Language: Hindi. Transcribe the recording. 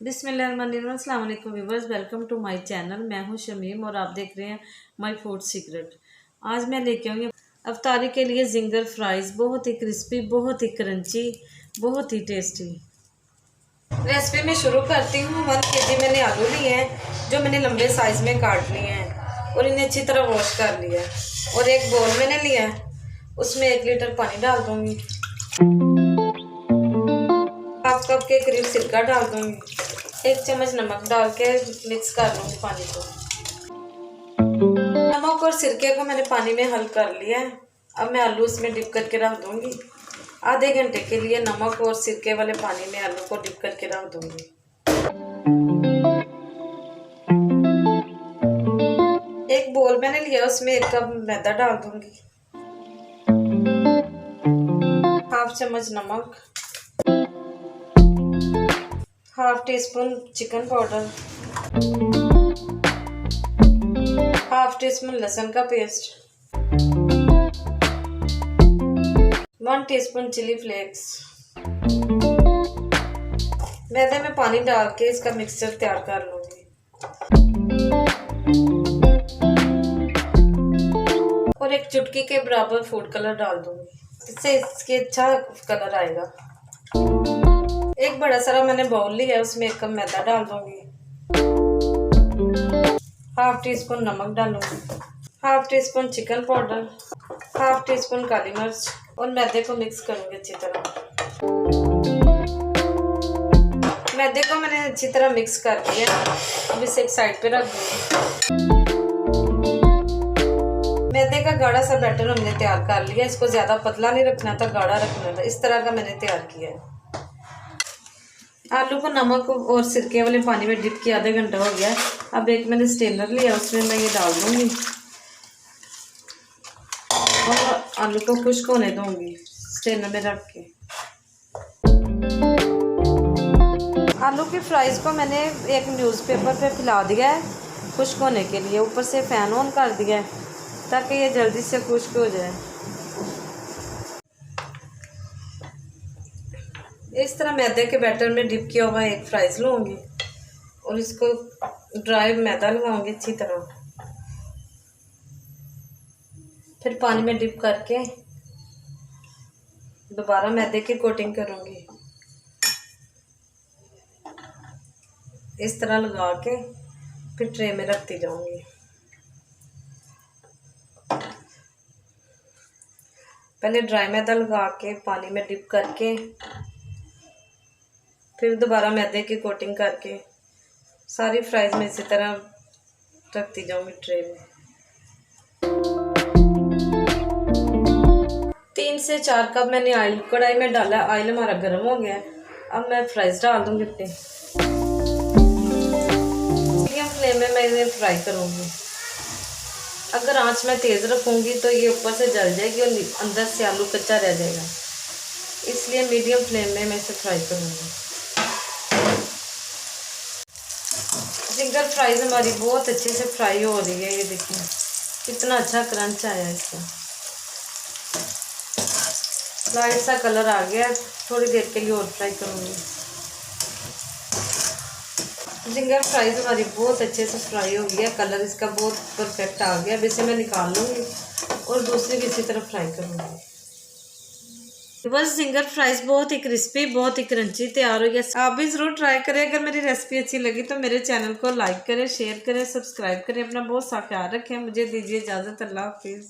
बिस्मिल्लाहिर्रहमानिर्रहीम। अस्सलाम वालेकुम viewers, welcome to my channel. मैं हूं शमीम और आप देख रहे हैं माय फूड सीक्रेट। आज मैं लेके आई हूँ अफ्तारी के लिए जिंगर फ्राइज़। बहुत ही क्रिस्पी, बहुत ही क्रंची, बहुत ही टेस्टी। रेसिपी में शुरू करती हूँ। 1 kg मैंने आलू लिए हैं जो मैंने लंबे साइज़ में काट लिए हैं और इन्हें अच्छी तरह वॉश कर लिया है। और एक बोल मैंने लिया है, उसमें 1 लीटर पानी डाल दूँगी। हाफ कप के करीब सिरका डाल दूँगी। 1 चम्मच नमक डाल के मिक्स कर लूँगी पानी को। नमक और सिरके को मैंने पानी में हल कर लिया है। अब मैं आलू इसमें डिप करके रख दूँगी। आधे घंटे के लिए नमक और सिरके वाले पानी में आलू को डिप करके रख दूँगी। एक बोल मैंने लिया, उसमें 1 कप मैदा डाल दूँगी। हाफ चम्मच नमक, half teaspoon chicken powder, half tea spoon लहसुन का पेस्ट, 1 टीस्पून चिली फ्लेक्स। मैदे में पानी डाल के इसका मिक्सचर तैयार कर लूँगी। और 1 चुटकी के बराबर फूड कलर डाल दूँगी, इससे इसके अच्छा कलर आएगा। एक बड़ा सारा मैंने बाउल लिया है, उसमें 1 कप मैदा डाल दूँगी। हाफ टी स्पून नमक डालूँगी, half teaspoon chicken powder, half teaspoon काली मिर्च और मैदे को मिक्स करूँगी अच्छी तरह। मैदे को मैंने अच्छी तरह मिक्स कर लिया। अब इसे एक साइड पे रख दूँगी। मैदे का गाढ़ा सा बैटर हमने तैयार कर लिया। इसको ज़्यादा पतला नहीं रखना था, गाढ़ा रखना था। इस तरह का मैंने तैयार किया है। आलू को नमक और सिरके वाले पानी में डिप किया, आधा घंटा हो गया। अब एक मैंने स्टेनर लिया, उसमें मैं ये डाल दूँगी और आलू को खुश्क होने दूँगी स्टेनर में रख के। आलू की फ्राइज़ को मैंने एक न्यूज़पेपर पे फैला दिया है खुश्क होने के लिए। ऊपर से फ़ैन ऑन कर दिया है ताकि ये जल्दी से खुश्क हो जाए। इस तरह मैदे के बैटर में डिप किया हुआ एक फ्राइज़ लूँगी और इसको ड्राई मैदा लगाऊंगी अच्छी तरह। फिर पानी में डिप करके दोबारा मैदे की कोटिंग करूँगी। इस तरह लगा के फिर ट्रे में रखती जाऊँगी। पहले ड्राई मैदा लगा के पानी में डिप करके फिर दोबारा मैदे की कोटिंग करके सारी फ्राइज़ में इसी तरह रखती जाऊँगी ट्रे में। 3 से 4 कप मैंने ऑयल कढ़ाई में डाला। ऑयल हमारा गर्म हो गया है। अब मैं फ्राइज़ डाल दूँगी अपने। मीडियम फ्लेम में मैं इन्हें फ्राई करूँगी। अगर आंच में तेज़ रखूँगी तो ये ऊपर से जल जाएगी और अंदर से आलू कच्चा रह जाएगा, इसलिए मीडियम फ्लेम में मैं इसे फ्राई करूँगी। जिंगर फ्राइज़ हमारी बहुत अच्छे से फ्राई हो रही है। ये देखिए कितना अच्छा क्रंच आया है इसका। लाइट सा कलर आ गया। थोड़ी देर के लिए और फ्राई करूँगी। जिंगर फ्राइज़ हमारी बहुत अच्छे से फ्राई हो गया। कलर इसका बहुत परफेक्ट आ गया। अब इसे मैं निकाल लूँगी और दूसरी भी इसी तरह फ्राई करूँगी। बस जिंगर फ्राइज़ बहुत ही क्रिस्पी, बहुत ही क्रंची तैयार हो गया। आप भी ज़रूर ट्राई करें। अगर मेरी रेसिपी अच्छी लगी तो मेरे चैनल को लाइक करें, शेयर करें, सब्सक्राइब करें। अपना बहुत सा ख्याल रखें। मुझे दीजिए इजाज़त। अल्लाह हाफिज़।